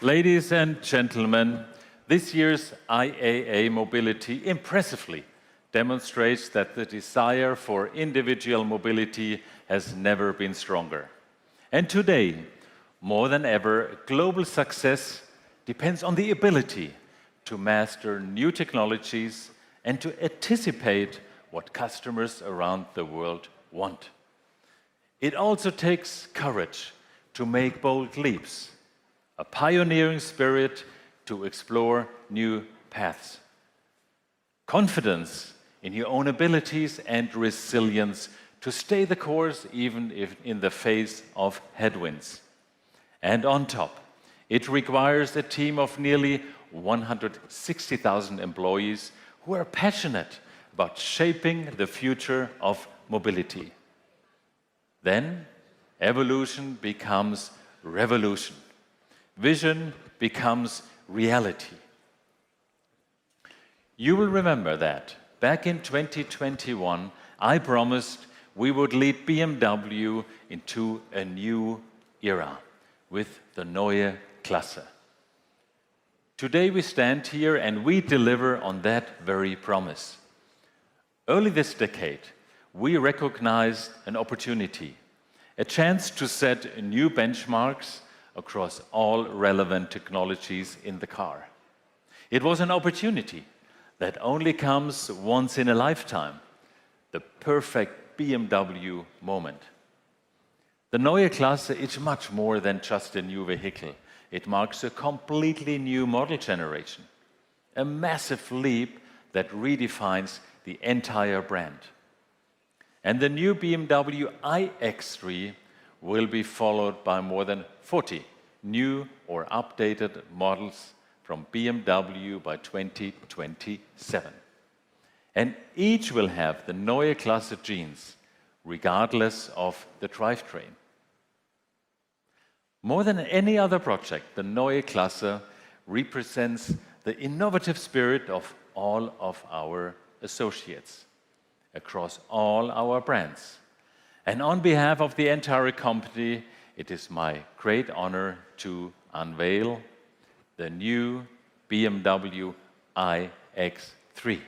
Ladies and gentlemen, this year's IAA Mobility impressively demonstrates that the desire for individual mobility has never been stronger. And today, more than ever, global success depends on the ability to master new technologies and to anticipate what customers around the world want. It also takes courage to make bold leaps, a pioneering spirit to explore new paths, confidence in your own abilities and resilience to stay the course even if in the face of headwinds. And on top, it requires a team of nearly 160,000 employees who are passionate about shaping the future of mobility. Then, evolution becomes revolution. Vision becomes reality. You will remember that back in 2021, I promised we would lead BMW into a new era with the Neue Klasse. Today we stand here and we deliver on that very promise. Early this decade, we recognized an opportunity, a chance to set new benchmarks across all relevant technologies in the car. It was an opportunity that only comes once in a lifetime, the perfect BMW moment. The Neue Klasse is much more than just a new vehicle. It marks a completely new model generation, a massive leap that redefines the entire brand. And the new BMW iX3 will be followed by more than 40 new or updated models from BMW by 2027. And each will have the Neue Klasse genes, regardless of the drivetrain. More than any other project, the Neue Klasse represents the innovative spirit of all of our associates across all our brands. And on behalf of the entire company, it is my great honor to unveil the new BMW iX3.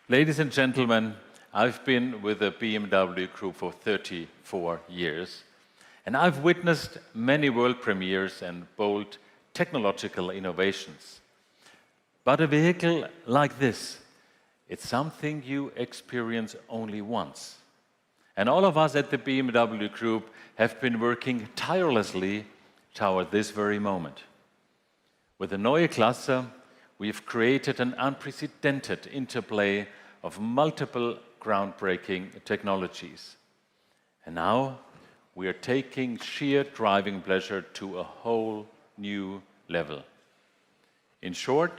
Ladies and gentlemen, I've been with the BMW Group for 34 years, and I've witnessed many world premieres and bold technological innovations. But a vehicle like this, it's something you experience only once. And all of us at the BMW Group have been working tirelessly toward this very moment. With the Neue Klasse, we've created an unprecedented interplay of multiple groundbreaking technologies. And now we are taking sheer driving pleasure to a whole new level. In short,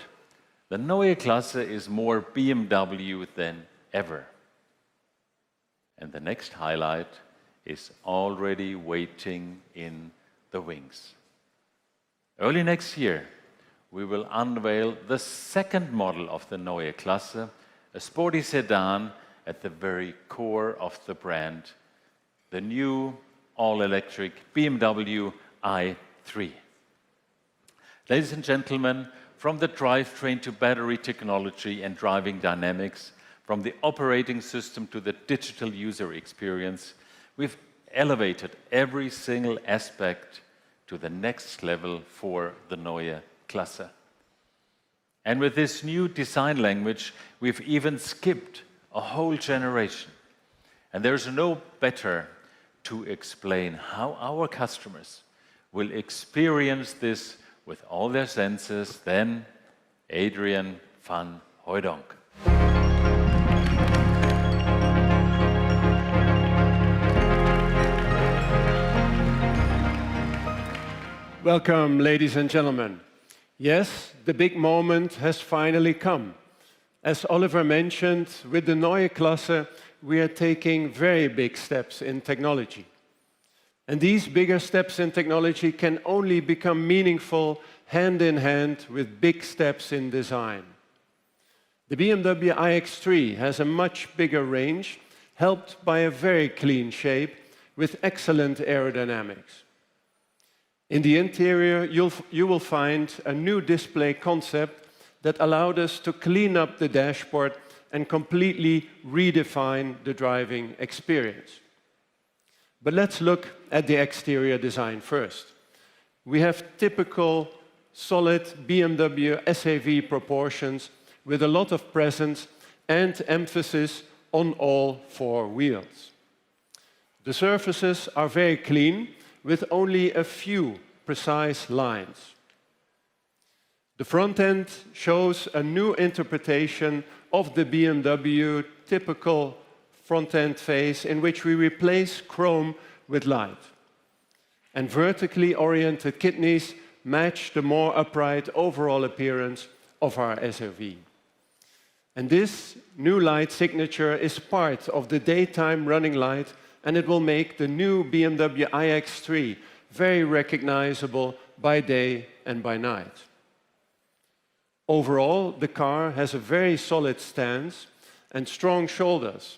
the Neue Klasse is more BMW than ever. And the next highlight is already waiting in the wings. Early next year, we will unveil the second model of the Neue Klasse, a sporty sedan at the very core of the brand, the new all-electric BMW i3. Ladies and gentlemen, from the drivetrain to battery technology and driving dynamics, from the operating system to the digital user experience, we've elevated every single aspect to the next level for the Neue Klasse. And with this new design language, we've even skipped a whole generation. And there's no better to explain how our customers will experience this with all their senses than Adrian van Hooijdonk. Welcome, ladies and gentlemen. Yes, the big moment has finally come. As Oliver mentioned, with the Neue Klasse, we are taking very big steps in technology. And these bigger steps in technology can only become meaningful hand in hand with big steps in design. The BMW iX3 has a much bigger range, helped by a very clean shape with excellent aerodynamics. In the interior, you will find a new display concept that allowed us to clean up the dashboard and completely redefine the driving experience. But let's look at the exterior design first. We have typical solid BMW SAV proportions with a lot of presence and emphasis on all four wheels. The surfaces are very clean with only a few precise lines. The front end shows a new interpretation of the BMW typical front end face in which we replace chrome with light. And vertically oriented kidneys match the more upright overall appearance of our SUV. And this new light signature is part of the daytime running light, and it will make the new BMW iX3 very recognizable by day and by night. Overall, the car has a very solid stance and strong shoulders.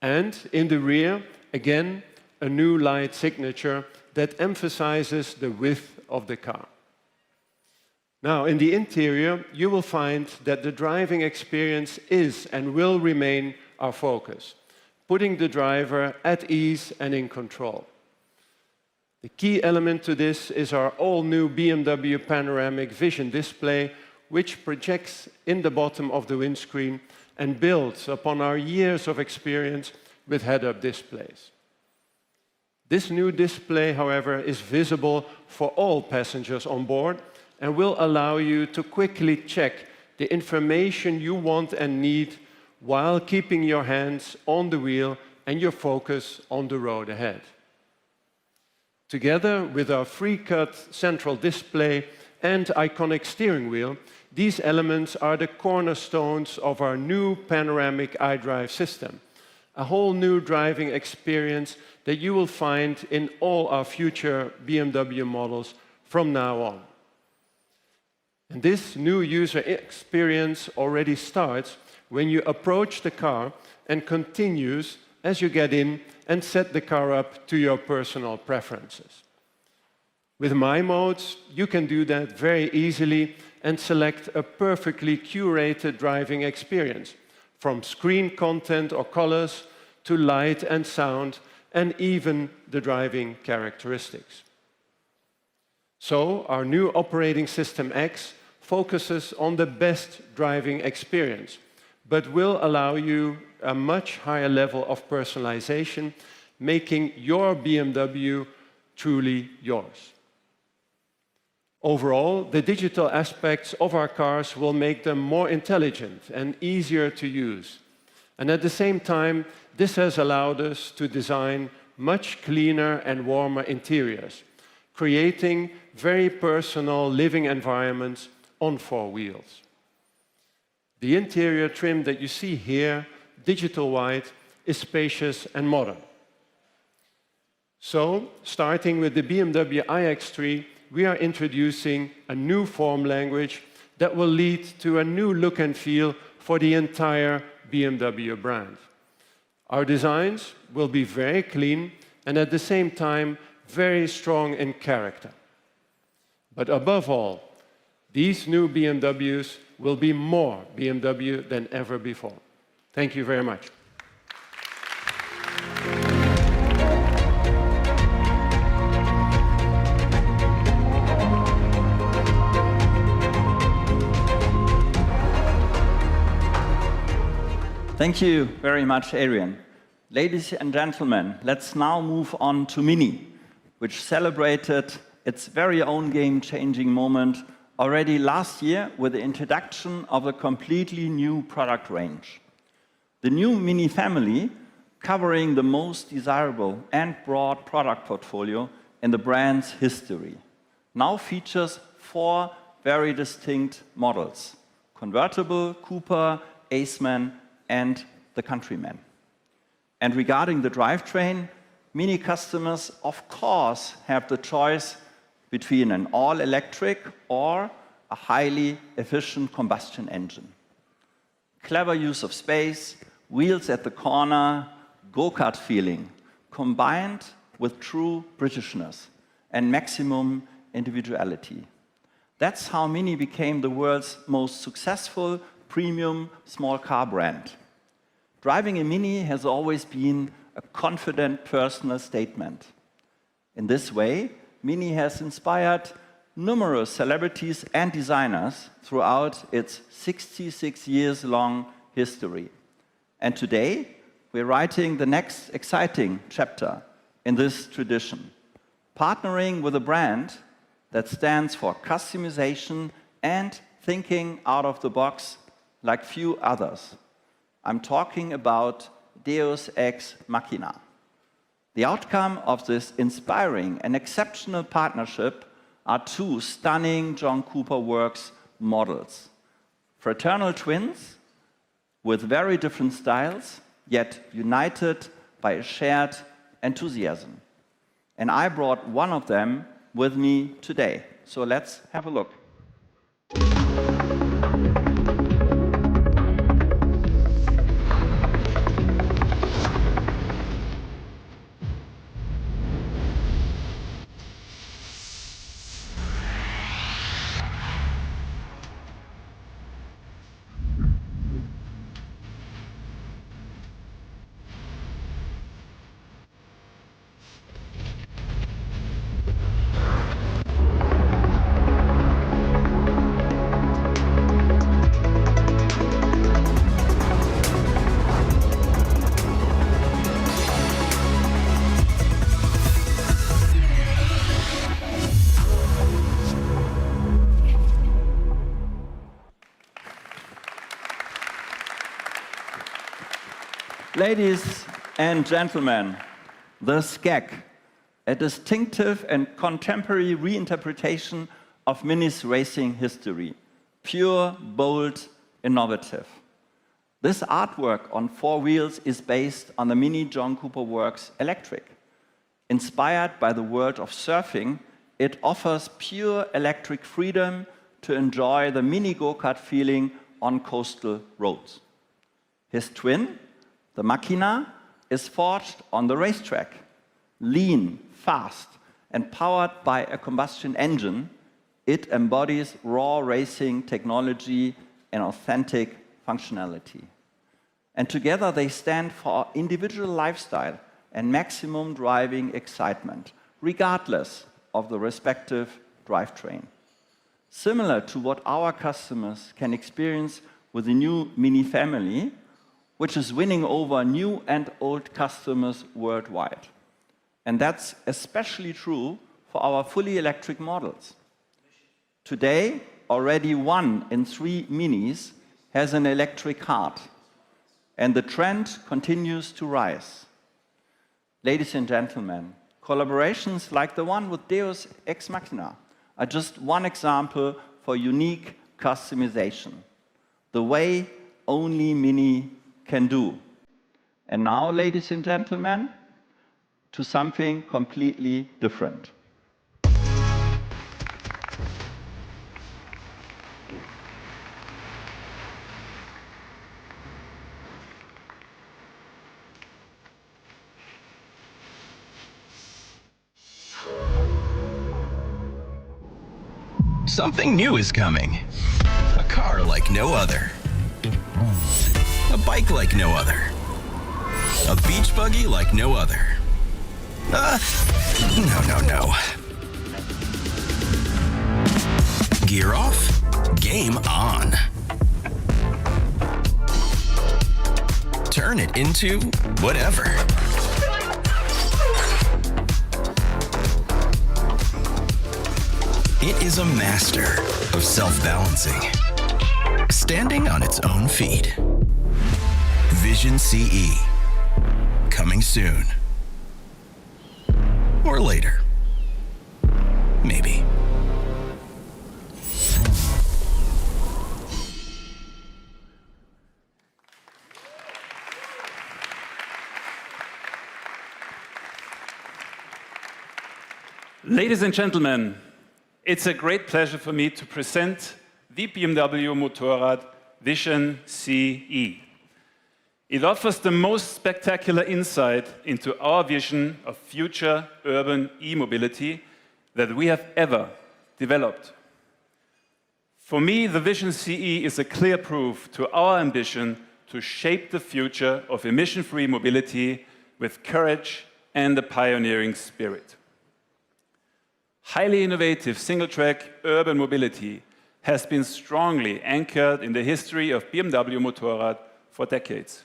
And in the rear, again, a new light signature that emphasizes the width of the car. Now, in the interior, you will find that the driving experience is and will remain our focus, putting the driver at ease and in control. The key element to this is our all-new BMW panoramic vision display, which projects in the bottom of the windscreen and builds upon our years of experience with head-up displays. This new display, however, is visible for all passengers on board and will allow you to quickly check the information you want and need while keeping your hands on the wheel and your focus on the road ahead. Together with our free-cut central display and iconic steering wheel, these elements are the cornerstones of our new panoramic iDrive system, a whole new driving experience that you will find in all our future BMW models from now on. And this new user experience already starts when you approach the car and continues as you get in and set the car up to your personal preferences. With My Modes, you can do that very easily and select a perfectly curated driving experience, from screen content or colors to light and sound, and even the driving characteristics. So, our new operating system X focuses on the best driving experience, but will allow you a much higher level of personalization, making your BMW truly yours. Overall, the digital aspects of our cars will make them more intelligent and easier to use. And at the same time, this has allowed us to design much cleaner and warmer interiors, creating very personal living environments on four wheels. The interior trim that you see here, digital white, is spacious and modern. So, starting with the BMW iX3, we are introducing a new form language that will lead to a new look and feel for the entire BMW brand. Our designs will be very clean and at the same time very strong in character. But above all, these new BMWs will be more BMW than ever before. Thank you very much. Thank you very much, Adrian. Ladies and gentlemen, let's now move on to Mini, which celebrated its very own game-changing moment already last year with the introduction of a completely new product range. The new Mini family, covering the most desirable and broad product portfolio in the brand's history, now features 4 very distinct models: convertible, Cooper, Aceman, and the Countryman. And regarding the drivetrain, Mini customers, of course, have the choice between an all-electric or a highly efficient combustion engine. Clever use of space, wheels at the corner, go-kart feeling, combined with true Britishness and maximum individuality. That's how Mini became the world's most successful premium small car brand. Driving a Mini has always been a confident personal statement. In this way, Mini has inspired numerous celebrities and designers throughout its 66 years long history. And today, we're writing the next exciting chapter in this tradition, partnering with a brand that stands for customization and thinking out of the box like few others. I'm talking about Deus ex Machina. The outcome of this inspiring and exceptional partnership are 2 stunning John Cooper Works models. Fraternal twins with very different styles, yet united by a shared enthusiasm. And I brought one of them with me today. So let's have a look. Ladies and gentlemen, the Skeg, a distinctive and contemporary reinterpretation of Mini's racing history. Pure, bold, innovative. This artwork on 4 wheels is based on the Mini John Cooper Works Electric. Inspired by the world of surfing, it offers pure electric freedom to enjoy the Mini go-kart feeling on coastal roads. His twin, the Machina, is forged on the racetrack. Lean, fast, and powered by a combustion engine, it embodies raw racing technology and authentic functionality. And together they stand for individual lifestyle and maximum driving excitement, regardless of the respective drivetrain. Similar to what our customers can experience with the new Mini family, which is winning over new and old customers worldwide. And that's especially true for our fully electric models. Today, already 1 in 3 Minis has an electric heart, and the trend continues to rise. Ladies and gentlemen, collaborations like the one with Deus ex Machina are just one example for unique customization, the way only Mini can do. And now, ladies and gentlemen, to something completely different. Something new is coming. A car like no other. A bike like no other. A beach buggy like no other. No. Gear off, game on. turn it into whatever. It is a master of self-balancing, standing on its own feet. Vision CE, coming soon. Or later. Maybe. Ladies and gentlemen, it's a great pleasure for me to present the BMW Motorrad Vision CE. It offers the most spectacular insight into our vision of future urban e-mobility that we have ever developed. For me, the Vision CE is a clear proof to our ambition to shape the future of emission-free mobility with courage and a pioneering spirit. Highly innovative single-track urban mobility has been strongly anchored in the history of BMW Motorrad for decades.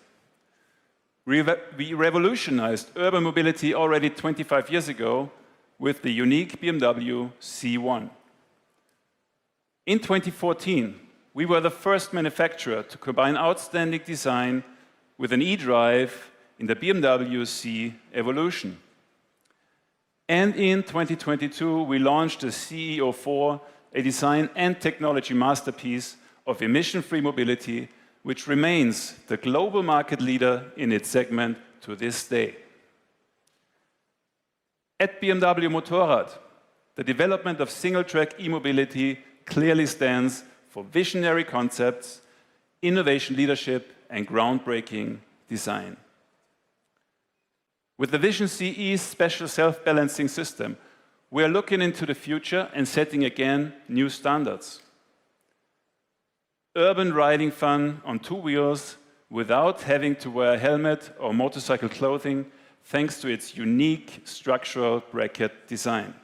We revolutionized urban mobility already 25 years ago with the unique BMW C1. In 2014, we were the first manufacturer to combine outstanding design with an e-drive in the BMW C Evolution. And in 2022, we launched the CE04, a design and technology masterpiece of emission-free mobility, which remains the global market leader in its segment to this day. At BMW Motorrad, the development of single-track e-mobility clearly stands for visionary concepts, innovation leadership, and groundbreaking design. With the Vision CE's special self-balancing system, we are looking into the future and setting again new standards. Urban riding fun on two wheels without having to wear a helmet or motorcycle clothing, thanks to its unique structural bracket design.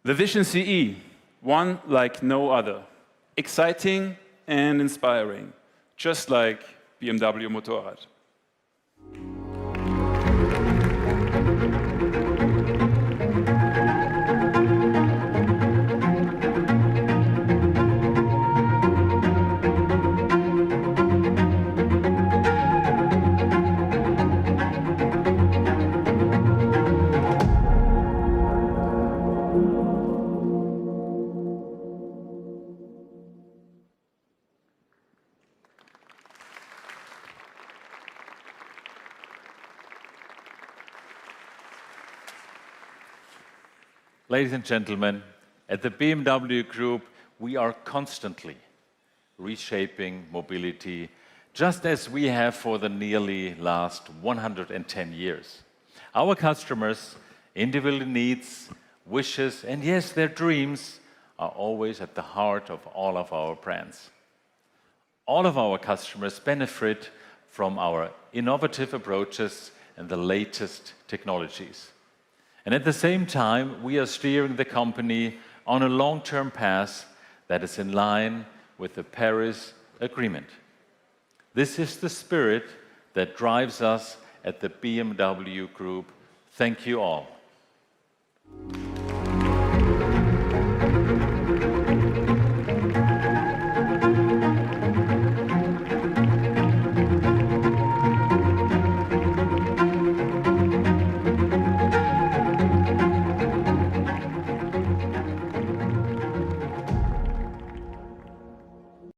The Vision CE, one like no other, exciting and inspiring, just like BMW Motorrad. Ladies and gentlemen, at the BMW Group, we are constantly reshaping mobility, just as we have for the nearly last 110 years. Our customers' individual needs, wishes, and yes, their dreams are always at the heart of all of our brands. All of our customers benefit from our innovative approaches and the latest technologies. And at the same time, we are steering the company on a long-term path that is in line with the Paris Agreement. This is the spirit that drives us at the BMW Group. Thank you all.